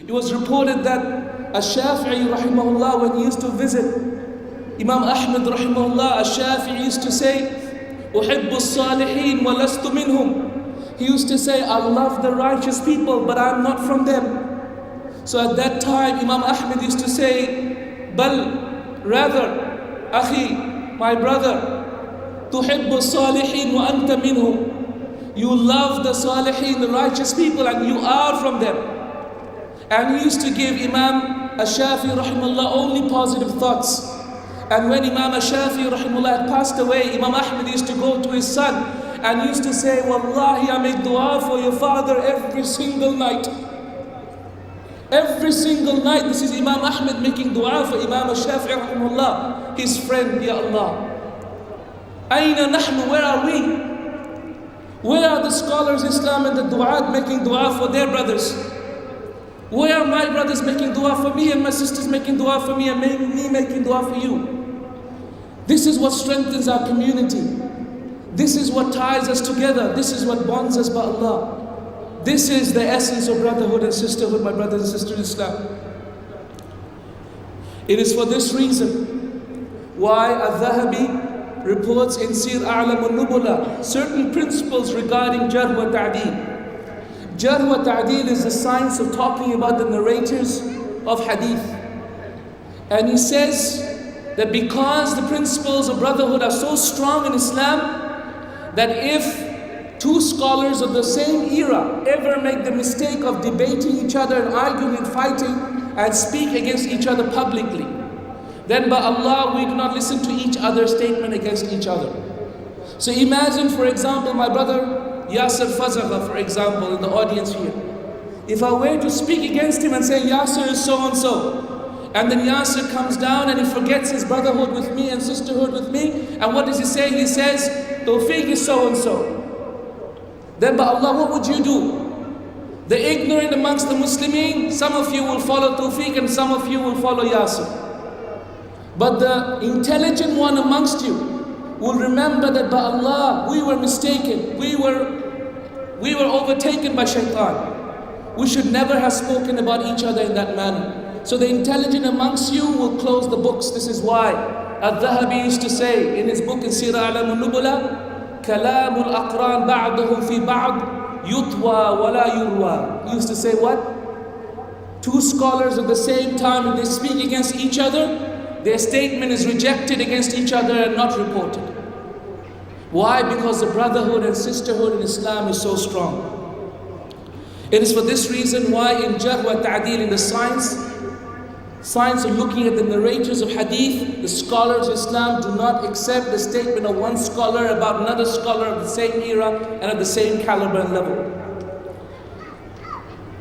It was reported that Ash-Shafi'i rahimahullah, when he used to visit Imam Ahmad rahimahullah, Ash-Shafi'i used to say, "Uhibbu as-salihin wa lastu minhum." He used to say, "I love the righteous people, but I'm not from them." So at that time, Imam Ahmad used to say, "Bal, rather, akhi, my brother, tuhibbu as-salihin wa anta minhum." You love the salihin, the righteous people, and you are from them. And he used to give Imam Ash-Shafi'i rahimahullah only positive thoughts. And when Imam Ash-Shafi'i rahimahullah had passed away, Imam Ahmad used to go to his son and used to say, "Wallahi, I make dua for your father every single night." Every single night. This is Imam Ahmad making dua for Imam Ash-Shafi'i rahimahullah, his friend, Ya Allah. Aina nahnu, where are we? Where are the scholars of Islam and the du'at making dua for their brothers? Where are my brothers making dua for me and my sisters making dua for me and me making dua for you? This is what strengthens our community. This is what ties us together. This is what bonds us by Allah. This is the essence of brotherhood and sisterhood, my brothers and sisters in Islam. It is for this reason why Al-Dhahabi reports in Sir A'lam al-Nubula certain principles regarding Jarh wa Ta'deel. Jarh wa Ta'deel is the science of talking about the narrators of hadith. And he says that because the principles of brotherhood are so strong in Islam, that if two scholars of the same era ever make the mistake of debating each other and arguing and fighting and speak against each other publicly, then by Allah we do not listen to each other's statement against each other. So imagine, for example, my brother Yasir Fazagha, for example, in the audience here. If I were to speak against him and say Yasir is so and so, and then Yasir comes down and he forgets his brotherhood with me and sisterhood with me, and what does he say? He says Tawfique is so and so. Then by Allah, what would you do? The ignorant amongst the Muslimin, some of you will follow Tawfique and some of you will follow Yasir. But the intelligent one amongst you will remember that by Allah, we were mistaken. We were overtaken by shaitan. We should never have spoken about each other in that manner. So the intelligent amongst you will close the books. This is why Al-Dhahabi used to say in his book in Sir A'lam al-Nubula, كلام الأقران بعضهم في بعض يطوى ولا يروى. He used to say what? Two scholars at the same time, if they speak against each other, their statement is rejected against each other and not reported. Why? Because the brotherhood and sisterhood in Islam is so strong. It is for this reason why in Jarh wa Ta'deel, in the science of looking at the narrators of hadith, the scholars of Islam do not accept the statement of one scholar about another scholar of the same era and of the same caliber and level.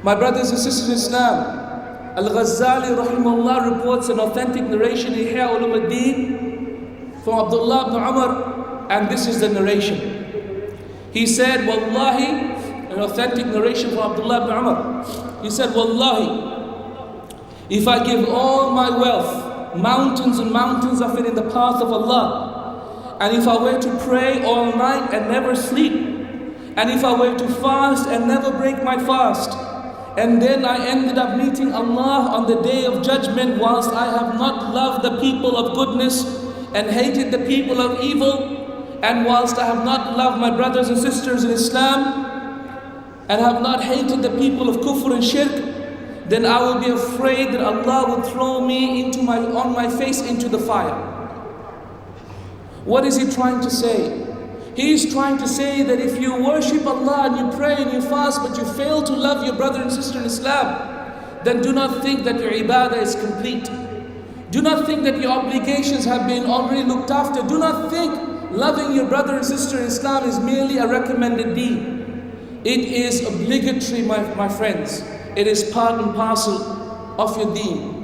My brothers and sisters in Islam, Al-Ghazali rahimahullah reports an authentic narration in Ihya Ulum al-Din from Abdullah ibn Umar, and this is the narration. He said, Wallahi, an authentic narration from Abdullah ibn Umar. He said, Wallahi, if I give all my wealth, mountains and mountains of it in the path of Allah, and if I were to pray all night and never sleep, and if I were to fast and never break my fast, and then I ended up meeting Allah on the day of judgment whilst I have not loved the people of goodness and hated the people of evil, and whilst I have not loved my brothers and sisters in Islam, and have not hated the people of kufr and shirk, then I will be afraid that Allah will throw me on my face into the fire. What is he trying to say? He is trying to say that if you worship Allah and you pray and you fast, but you fail to love your brother and sister in Islam, then do not think that your ibadah is complete. Do not think that your obligations have been already looked after. Do not think loving your brother and sister in Islam is merely a recommended deed. It is obligatory, my friends. It is part and parcel of your deen.